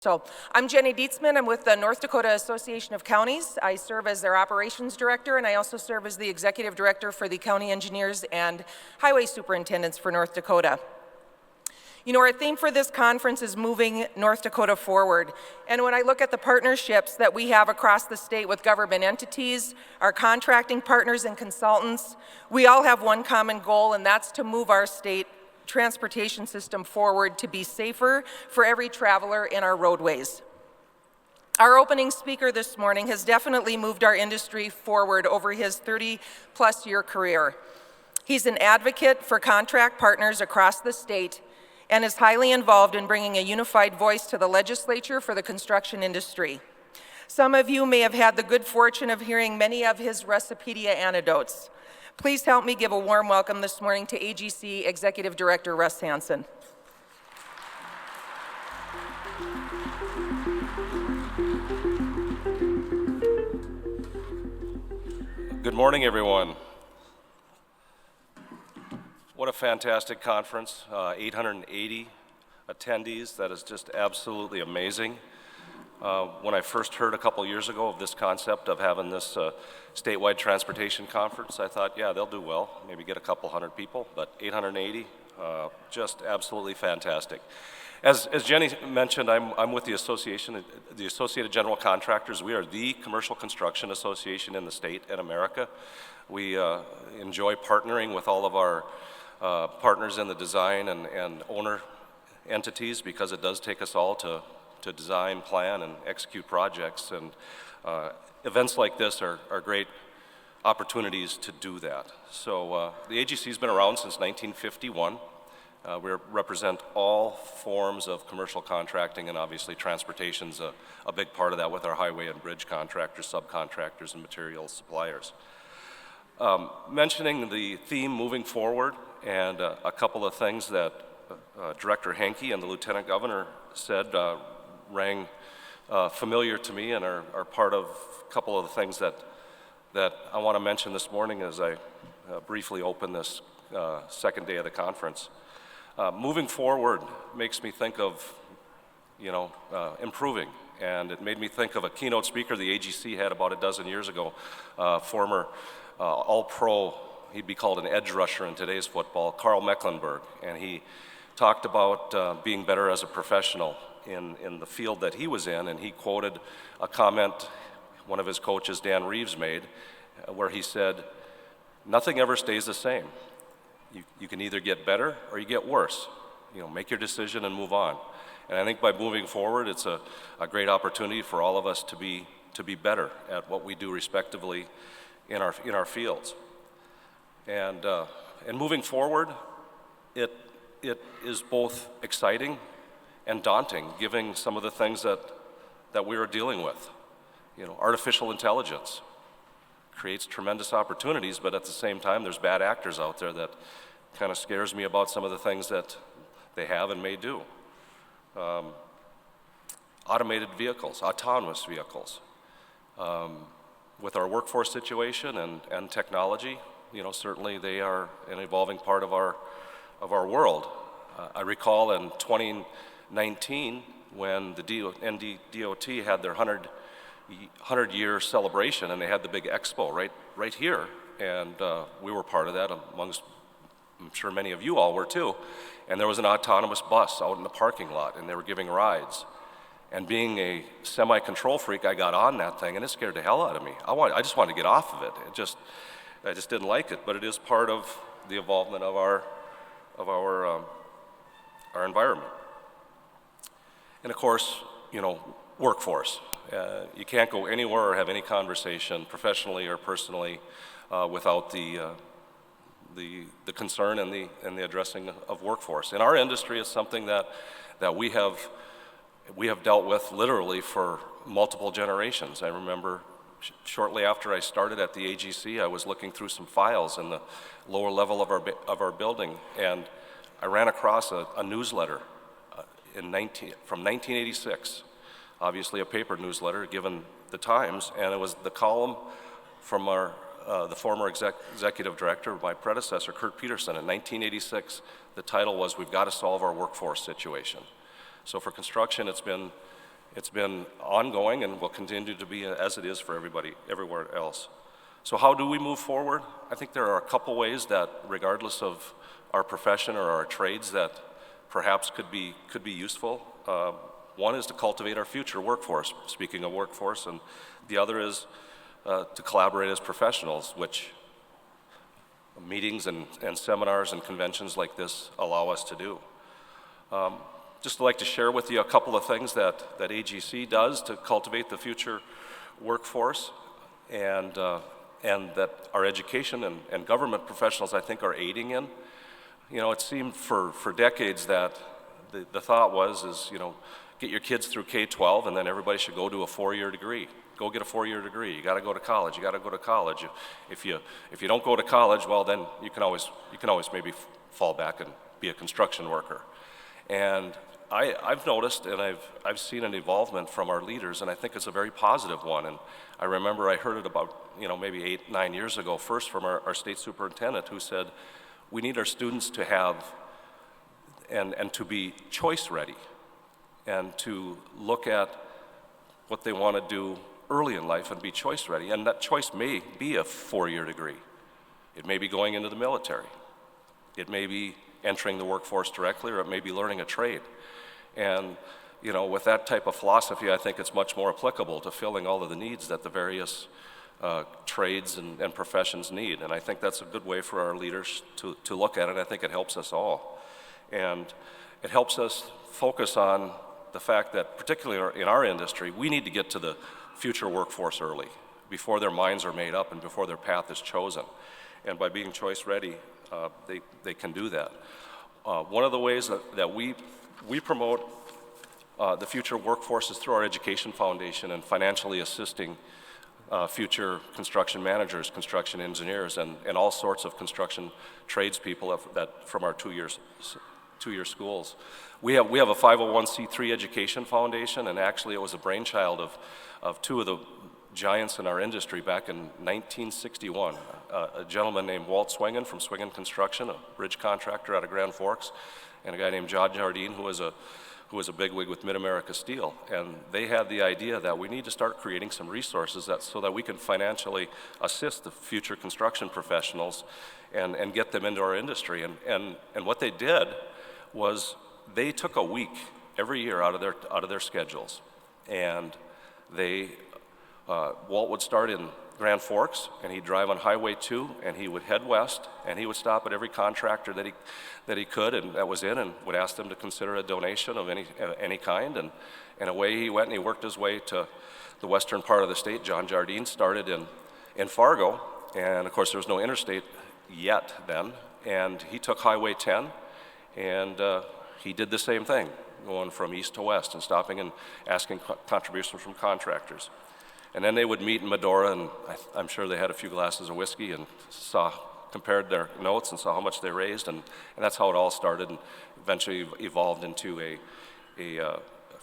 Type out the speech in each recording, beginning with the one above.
So I'm Jenny Dietzman. I'm with the North Dakota Association of Counties. I serve as their operations director, and I also serve as the executive director for the county engineers and highway superintendents for North Dakota. You know, our theme for this conference is moving North Dakota forward. And when I look at the partnerships that we have across the state with government entities, our contracting partners and consultants, we all have one common goal, and that's to move our state transportation system forward to be safer for every traveler in our roadways. Our opening speaker this morning has definitely moved our industry forward over his 30-plus year career. He's an advocate for contract partners across the state and is highly involved in bringing a unified voice to the legislature for the construction industry. Some of you may have had the good fortune of hearing many of his Recipedia anecdotes. Please help me give a warm welcome this morning to AGC Executive Director Russ Hanson. Good morning, everyone. What a fantastic conference, 880 attendees. That is just absolutely amazing. When I first heard a couple years ago of this concept of having this statewide transportation conference, I thought, yeah, they'll do well, maybe get a couple hundred people, but 880, just absolutely fantastic. As Jenny mentioned, I'm with the association, the Associated General Contractors. We are the commercial construction association in the state and America. We enjoy partnering with all of our partners in the design and owner entities because it does take us all to design, plan, and execute projects. And events like this are great opportunities to do that. So the AGC has been around since 1951. We represent all forms of commercial contracting, and obviously transportation's a big part of that with our highway and bridge contractors, subcontractors, and materials suppliers. Mentioning the theme moving forward and a couple of things that Director Henke and the Lieutenant Governor said rang familiar to me and are part of a couple of the things that I want to mention this morning as I briefly open this second day of the conference. Moving forward makes me think of, improving, and it made me think of a keynote speaker the AGC had about a dozen years ago, former All-Pro, he'd be called an edge rusher in today's football, Carl Mecklenburg, and he talked about being better as a professional in the field that he was in, and he quoted a comment one of his coaches, Dan Reeves, made, where he said, "Nothing ever stays the same. You can either get better or you get worse. Make your decision and move on." And I think by moving forward, it's a great opportunity for all of us to be better at what we do respectively in our fields. And moving forward, it is both exciting and daunting, given some of the things that we are dealing with. Artificial intelligence creates tremendous opportunities, but at the same time, there's bad actors out there that kind of scares me about some of the things that they have and may do. Automated vehicles, autonomous vehicles. With our workforce situation and technology, certainly they are an evolving part of our world. I recall in 2019 when the NDOT had their 100-year celebration, and they had the big expo right here, and we were part of that, amongst, I'm sure many of you all were too, and there was an autonomous bus out in the parking lot, and they were giving rides. And being a semi-control freak, I got on that thing, and it scared the hell out of me. I just wanted to get off of it. I just didn't like it, but it is part of the evolvement of our environment. And of course, workforce. You can't go anywhere or have any conversation, professionally or personally, without the concern and the addressing of workforce. In our industry, it's something that we have dealt with literally for multiple generations. I remember shortly after I started at the AGC, I was looking through some files in the lower level of our building, and I ran across a newsletter from 1986, obviously a paper newsletter given the times, and it was the column from the former executive director, my predecessor, Kurt Peterson. In 1986, the title was, "We've got to solve our workforce situation." So for construction, it's been It's been ongoing and will continue to be as it is for everybody, everywhere else. So how do we move forward? I think there are a couple ways that, regardless of our profession or our trades, that perhaps could be useful. One is to cultivate our future workforce, speaking of workforce, and the other is to collaborate as professionals, which meetings and seminars and conventions like this allow us to do. Just like to share with you a couple of things that AGC does to cultivate the future workforce, and that our education and government professionals, I think, are aiding in. You know, it seemed for decades that the thought was, you know, get your kids through K-12 and then everybody should go do a 4-year degree. Go get a 4-year degree. You got to go to college. You got to go to college. If you don't go to college, well, then you can always maybe fall back and be a construction worker. And I've noticed, and I've seen an evolvement from our leaders, and I think it's a very positive one. And I remember I heard it about, you know, maybe 8-9 years ago, first from our state superintendent, who said, we need our students to have and to be choice ready, and to look at what they want to do early in life and be choice ready. And that choice may be a 4-year degree. It may be going into the military. It may be entering the workforce directly, or it may be learning a trade. And, you know, with that type of philosophy, I think it's much more applicable to filling all of the needs that the various trades and professions need. And I think that's a good way for our leaders to look at it. I think it helps us all. And it helps us focus on the fact that, particularly in our industry, we need to get to the future workforce early, before their minds are made up and before their path is chosen. And by being choice ready, they can do that. One of the ways that we promote the future workforce is through our education foundation and financially assisting future construction managers, construction engineers, and all sorts of construction tradespeople from our two-year schools. We have a 501c3 education foundation, and actually it was a brainchild of two of the giants in our industry back in 1961. A gentleman named Walt Swingen from Swingen Construction, a bridge contractor out of Grand Forks, and a guy named John Jardine, who was a bigwig with Mid-America Steel. And they had the idea that we need to start creating some resources so that we can financially assist the future construction professionals and get them into our industry. And what they did was they took a week every year out of their schedules, and Walt would start in Grand Forks, and he'd drive on Highway 2, and he would head west, and he would stop at every contractor that he could and that was in, and would ask them to consider a donation of any kind, and away he went, and he worked his way to the western part of the state. John Jardine started in Fargo, and of course there was no interstate yet then, and he took Highway 10, and he did the same thing, going from east to west and stopping and asking contributions from contractors. And then they would meet in Medora, and I'm sure they had a few glasses of whiskey and compared their notes and saw how much they raised, and that's how it all started, and eventually evolved into a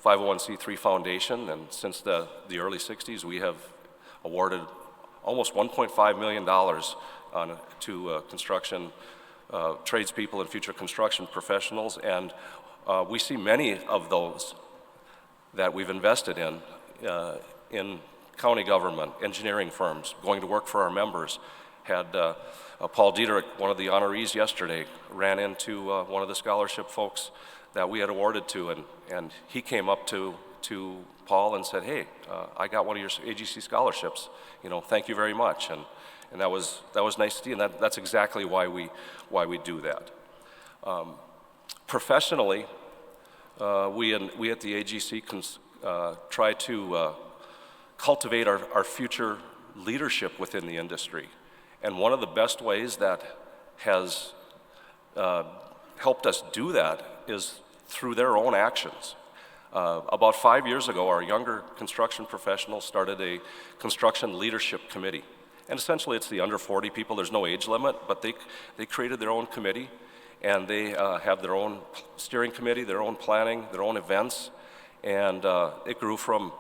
501c3 foundation. And since the early 60s, we have awarded almost $1.5 million to construction tradespeople and future construction professionals, and we see many of those that we've invested in county government, engineering firms, going to work for our members. Had Paul Dietrich, one of the honorees yesterday, ran into one of the scholarship folks that we had awarded to, and he came up to Paul and said, hey, I got one of your AGC scholarships, you know, thank you very much. And that was nice to see, and that's exactly why we do that. Professionally, we at the AGC try to cultivate our future leadership within the industry. And one of the best ways that has helped us do that is through their own actions. About 5 years ago, our younger construction professionals started a construction leadership committee. And essentially it's the under 40 people. There's no age limit, but they created their own committee, and they have their own steering committee, their own planning, their own events, and it grew from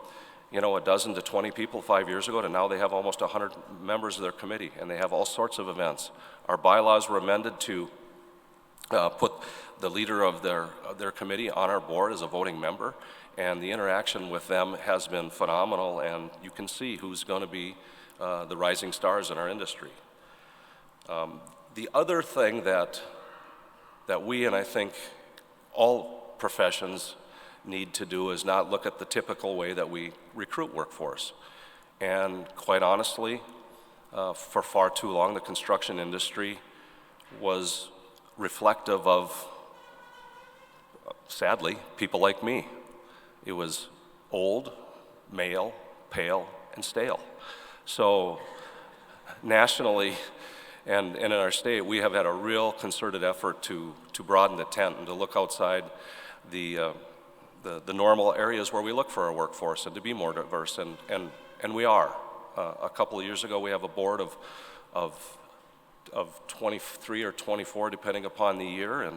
a dozen to 20 people 5 years ago, to now they have almost 100 members of their committee, and they have all sorts of events. Our bylaws were amended to put the leader of their committee on our board as a voting member, and the interaction with them has been phenomenal, and you can see who's going to be the rising stars in our industry. The other thing that we, and I think all professions, need to do is not look at the typical way that we recruit workforce. And quite honestly, for far too long, the construction industry was reflective of, sadly, people like me. It was old, male, pale, and stale. So nationally and in our state, we have had a real concerted effort to broaden the tent and to look outside the normal areas where we look for our workforce and to be more diverse, and we are. A couple of years ago, we have a board of 23 or 24, depending upon the year,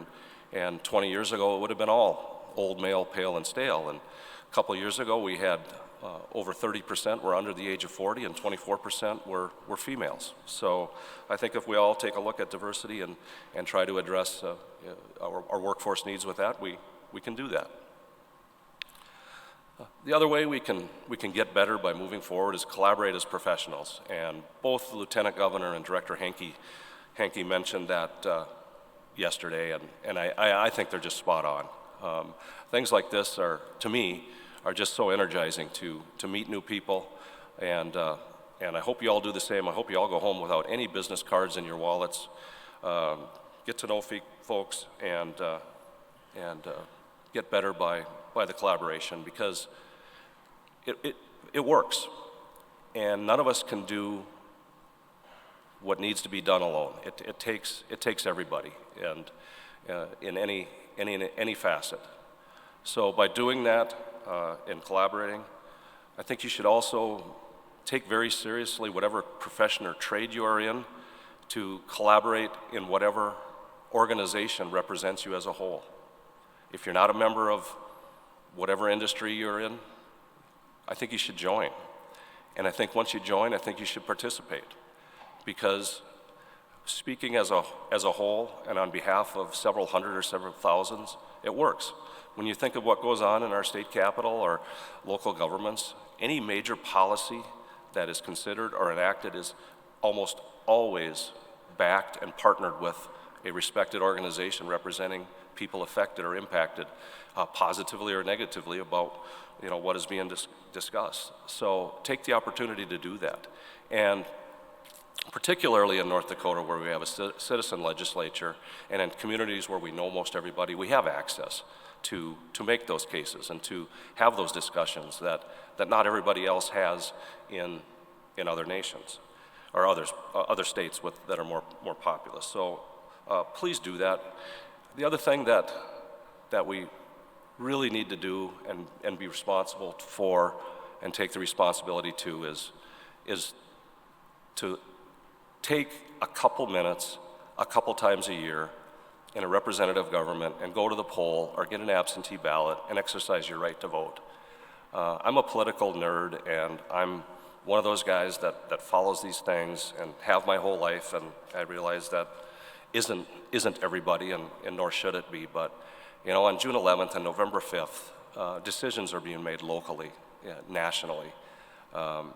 and 20 years ago, it would have been all old, male, pale, and stale. And a couple of years ago, we had over 30% were under the age of 40, and 24% were females. So I think if we all take a look at diversity and try to address our workforce needs with that, we can do that. The other way we can get better by moving forward is collaborate as professionals. And both the Lieutenant Governor and Director Hankey mentioned that yesterday, and I think they're just spot on. Things like this to me, are just so energizing to meet new people, and I hope you all do the same. I hope you all go home without any business cards in your wallets. Get to know folks and get better by the collaboration, because it works, and none of us can do what needs to be done alone. It takes everybody, and in any facet. So by doing that and collaborating, I think you should also take very seriously whatever profession or trade you are in, to collaborate in whatever organization represents you as a whole. If you're not a member of whatever industry you're in, I think you should join. And I think once you join, I think you should participate. Because speaking as a whole and on behalf of several hundred or several thousands, it works. When you think of what goes on in our state capital or local governments, any major policy that is considered or enacted is almost always backed and partnered with a respected organization representing people affected or impacted positively or negatively about what is being discussed. So take the opportunity to do that. And particularly in North Dakota, where we have a citizen legislature, and in communities where we know most everybody, we have access to make those cases and to have those discussions that not everybody else has in other nations or other states that are more populous. So please do that. The other thing that we really need to do and be responsible for and take the responsibility to is to take a couple minutes, a couple times a year in a representative government and go to the poll or get an absentee ballot and exercise your right to vote. I'm a political nerd, and I'm one of those guys that follows these things and have my whole life, and I realize that isn't everybody, and nor should it be. But on June 11th and November 5th, decisions are being made locally, nationally, from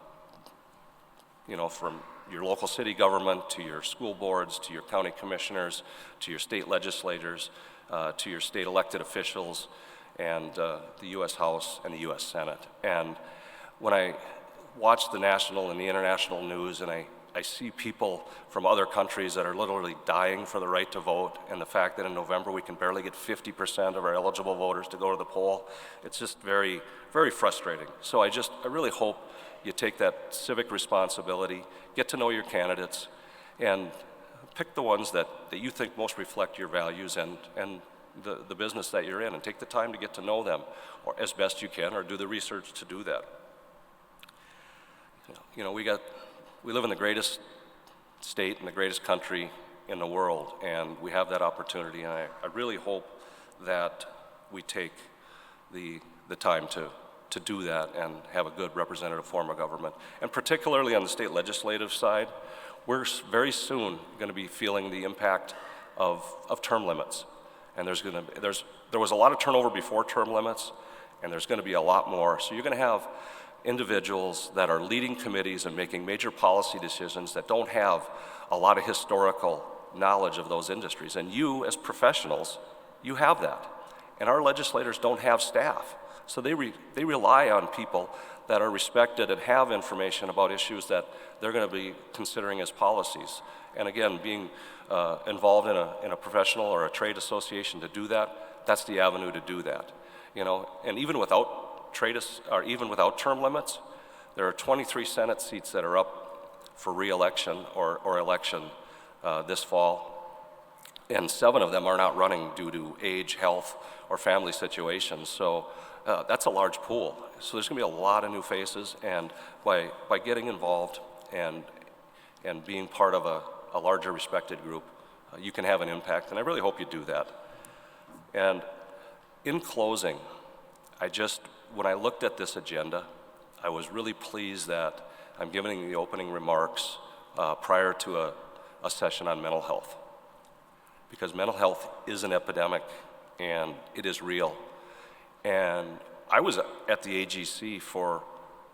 your local city government to your school boards, to your county commissioners, to your state legislators, to your state elected officials, and the U.S. House and the U.S. Senate. And when I watch the national and the international news, and I see people from other countries that are literally dying for the right to vote, and the fact that in November we can barely get 50% of our eligible voters to go to the poll, it's just very, very frustrating. So I really hope you take that civic responsibility, get to know your candidates, and pick the ones that you think most reflect your values and the business that you're in, and take the time to get to know them or as best you can, or do the research to do that. We live in the greatest state and the greatest country in the world, and we have that opportunity, and I really hope that we take the time to do that and have a good representative form of government. And particularly on the state legislative side, we're very soon going to be feeling the impact of term limits. And there was a lot of turnover before term limits, and there's going to be a lot more. So you're going to have individuals that are leading committees and making major policy decisions that don't have a lot of historical knowledge of those industries. And you, as professionals, you have that. And our legislators don't have staff. So they rely on people that are respected and have information about issues that they're going to be considering as policies. And again, being involved in a professional or a trade association to do that, that's the avenue to do that. You know, and even without even without term limits, there are 23 Senate seats that are up for re-election or election this fall, and 7 of them are not running due to age, health, or family situations. So that's a large pool. So there's going to be a lot of new faces, and by getting involved and being part of a larger respected group, you can have an impact, and I really hope you do that. And in closing, when I looked at this agenda, I was really pleased that I'm giving the opening remarks prior to a session on mental health, because mental health is an epidemic and it is real. And I was at the AGC for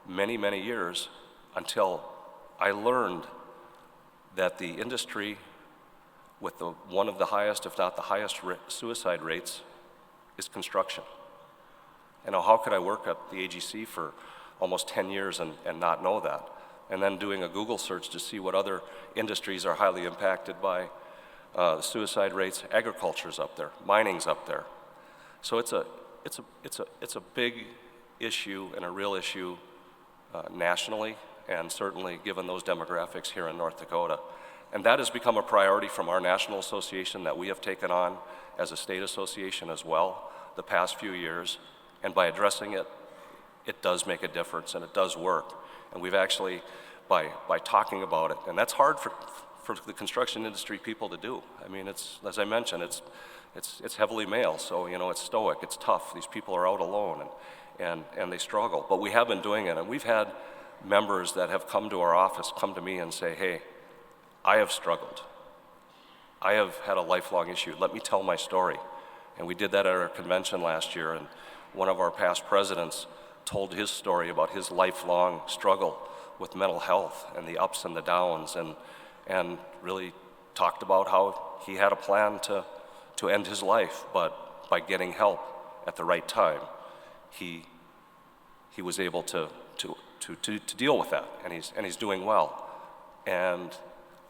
many, many years until I learned that the industry with one of the highest, if not the highest, suicide rates is construction. And how could I work at the AGC for almost 10 years and not know that? And then doing a Google search to see what other industries are highly impacted by the suicide rates. Agriculture's up there, mining's up there. So it's a big issue and a real issue nationally, and certainly given those demographics here in North Dakota. And that has become a priority from our national association that we have taken on as a state association as well the past few years. And by addressing it, it does make a difference and it does work. And we've actually, by talking about it, and that's hard for the construction industry people to do. I mean, it's, as I mentioned, it's heavily male, so you know, it's stoic, it's tough. These people are out alone and they struggle. But we have been doing it, and we've had members that have come to our office, come to me and say, hey, I have struggled. I have had a lifelong issue. Let me tell my story. And we did that at our convention last year, and one of our past presidents told his story about his lifelong struggle with mental health and the ups and the downs, and really talked about how he had a plan to end his life, but by getting help at the right time, he was able to deal with that, and he's doing well. And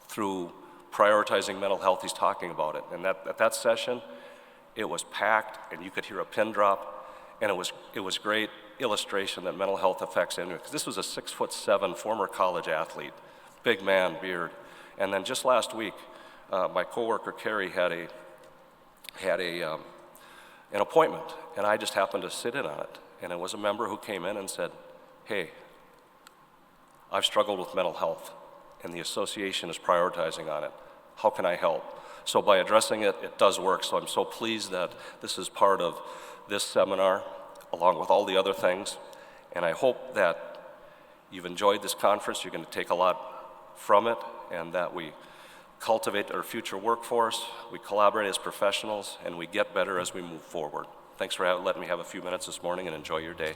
through prioritizing mental health, he's talking about it. And at that session, it was packed, and you could hear a pin drop. And it was great illustration that mental health affects anyone. Because this was a 6'7" former college athlete, big man, beard. And then just last week, my coworker Carrie had an appointment, and I just happened to sit in on it. And it was a member who came in and said, hey, I've struggled with mental health, and the association is prioritizing on it. How can I help? So by addressing it, it does work. So I'm so pleased that this is part of this seminar, along with all the other things. And I hope that you've enjoyed this conference. You're going to take a lot from it, and that we cultivate our future workforce, we collaborate as professionals, and we get better as we move forward. Thanks for letting me have a few minutes this morning, and enjoy your day.